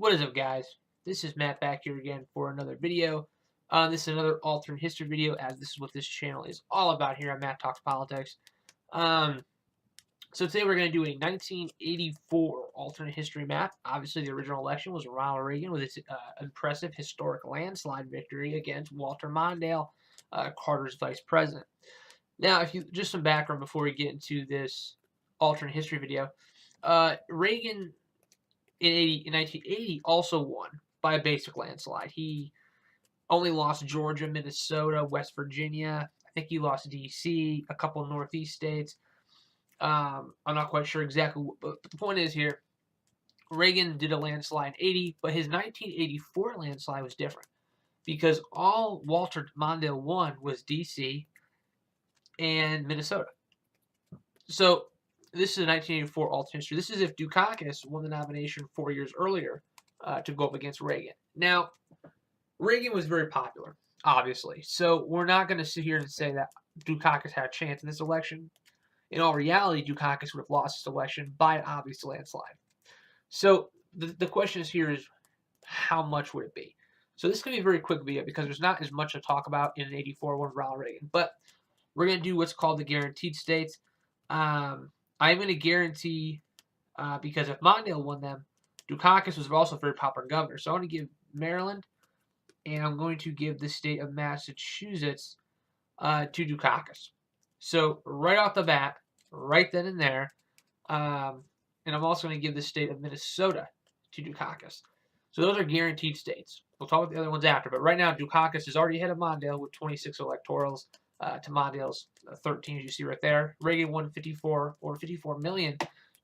What is up, guys? This is Matt back here again for another video. This is another alternate history video, as this is what this channel is all about here on Matt Talks Politics. Um, so today we're going to do a 1984 alternate history map. Obviously, the original election was Ronald Reagan with his impressive historic landslide victory against Walter Mondale, Carter's vice president. Now, if you just some background before we get into this alternate history video, Reagan in 1980 also won by a basic landslide. He only lost Georgia, Minnesota, West Virginia. I think he lost D.C., a couple of Northeast states. I'm not quite sure exactly, but the point is here, Reagan did a landslide in 80, but his 1984 landslide was different because all Walter Mondale won was D.C. and Minnesota. So this is a 1984 alternate history. This is if Dukakis won the nomination 4 years earlier to go up against Reagan. Now, Reagan was very popular, obviously. So we're not going to sit here and say that Dukakis had a chance in this election. In all reality, Dukakis would have lost this election by an obvious landslide. So the question is here is how much would it be? So this is going to be a very quick video because there's not as much to talk about in an 84 one with Ronald Reagan. But we're going to do what's called the guaranteed states. I'm going to guarantee, because if Mondale won them, Dukakis was also a very popular governor. So I'm going to give Maryland, and I'm going to give the state of Massachusetts to Dukakis. So right off the bat, right then and there, and I'm also going to give the state of Minnesota to Dukakis. So those are guaranteed states. We'll talk about the other ones after, but right now Dukakis is already ahead of Mondale with 26 electorals to Mondale's 13, as you see right there. Reagan won 54 million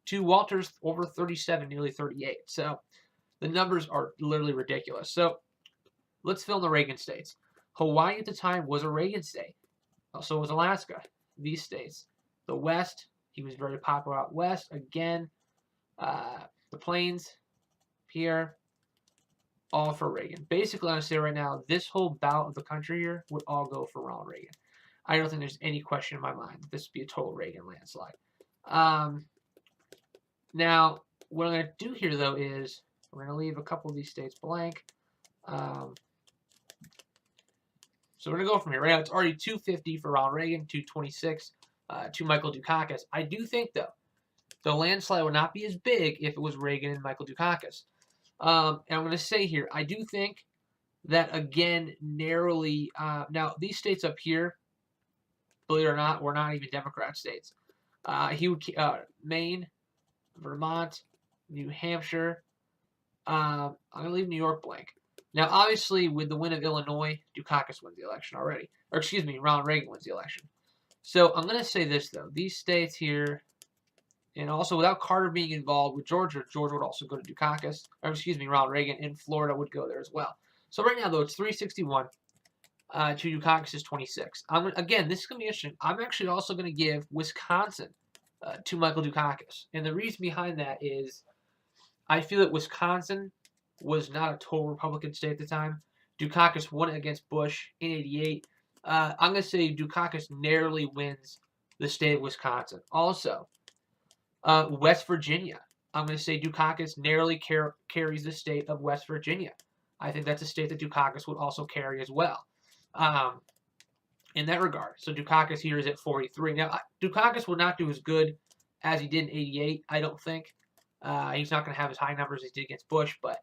to Walter's over 37, nearly 38. So the numbers are literally ridiculous. So let's fill in the Reagan states. Hawaii at the time was a Reagan state. Also was Alaska. These states. The West, he was very popular out west. Again, the Plains here, all for Reagan. Basically, I'm going to say right now, this whole bout of the country here would all go for Ronald Reagan. I don't think there's any question in my mind that this would be a total Reagan landslide. Now, what I'm going to do here, though, is we're going to leave a couple of these states blank. So we're going to go from here. Right now, it's already 250 for Ronald Reagan, 226 to Michael Dukakis. I do think, though, the landslide would not be as big if it was Reagan and Michael Dukakis. And I'm going to say here, I do think that, again, narrowly, now, these states up here, believe it or not, were not even Democrat states. He would Maine, Vermont, New Hampshire. I'm going to leave New York blank. Now, obviously, with the win of Illinois, Dukakis wins the election already. Or, excuse me, Ronald Reagan wins the election. So, I'm going to say this, though. These states here, and also without Carter being involved with Georgia, Georgia would also go to Dukakis. Or, excuse me, Ronald Reagan, and Florida would go there as well. So, right now, though, it's 361 to Dukakis' 26. Again, this is going to be interesting. I'm actually also going to give Wisconsin to Michael Dukakis. And the reason behind that is I feel that Wisconsin was not a total Republican state at the time. Dukakis won it against Bush in 88. I'm going to say Dukakis narrowly wins the state of Wisconsin. Also, West Virginia. I'm going to say Dukakis narrowly carries the state of West Virginia. I think that's a state that Dukakis would also carry as well. In that regard. So Dukakis here is at 43. Now, Dukakis will not do as good as he did in 88, I don't think. He's not going to have as high numbers as he did against Bush, but...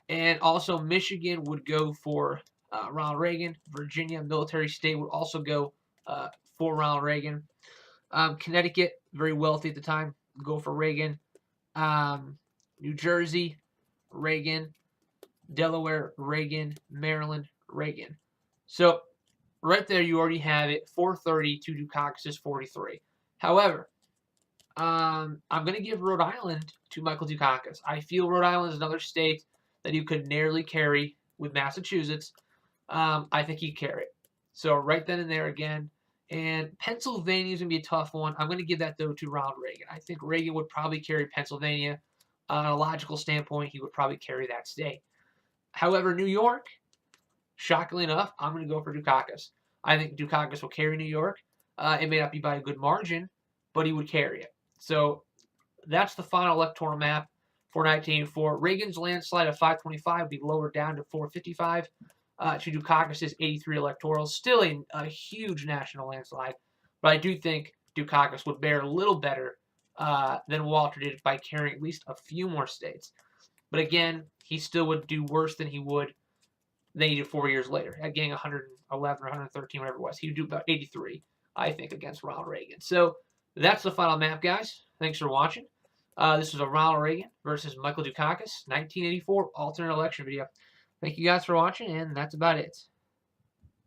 And also, Michigan would go for Ronald Reagan. Virginia, military state, would also go for Ronald Reagan. Connecticut, very wealthy at the time, go for Reagan. New Jersey, Reagan. Delaware, Reagan. Maryland, Reagan. So, right there, you already have it. 430 to Dukakis' 43. However, I'm going to give Rhode Island to Michael Dukakis. I feel Rhode Island is another state that you could narrowly carry with Massachusetts. I think he'd carry it. So right then and there again. And Pennsylvania is going to be a tough one. I'm going to give that, though, to Ronald Reagan. I think Reagan would probably carry Pennsylvania. On a logical standpoint, he would probably carry that state. However, New York, shockingly enough, I'm going to go for Dukakis. I think Dukakis will carry New York. It may not be by a good margin, but he would carry it. So that's the final electoral map for 1984. Reagan's landslide of 525 would be lowered down to 455 to Dukakis' 83 electorals. Still a huge national landslide, but I do think Dukakis would bear a little better than Walter did by carrying at least a few more states. But again, he still would do worse than he did 4 years later, at getting 111 or 113, whatever it was. He would do about 83, I think, against Ronald Reagan. So that's the final map, guys. Thanks for watching. This was a Ronald Reagan versus Michael Dukakis 1984 alternate election video. Thank you guys for watching, and that's about it.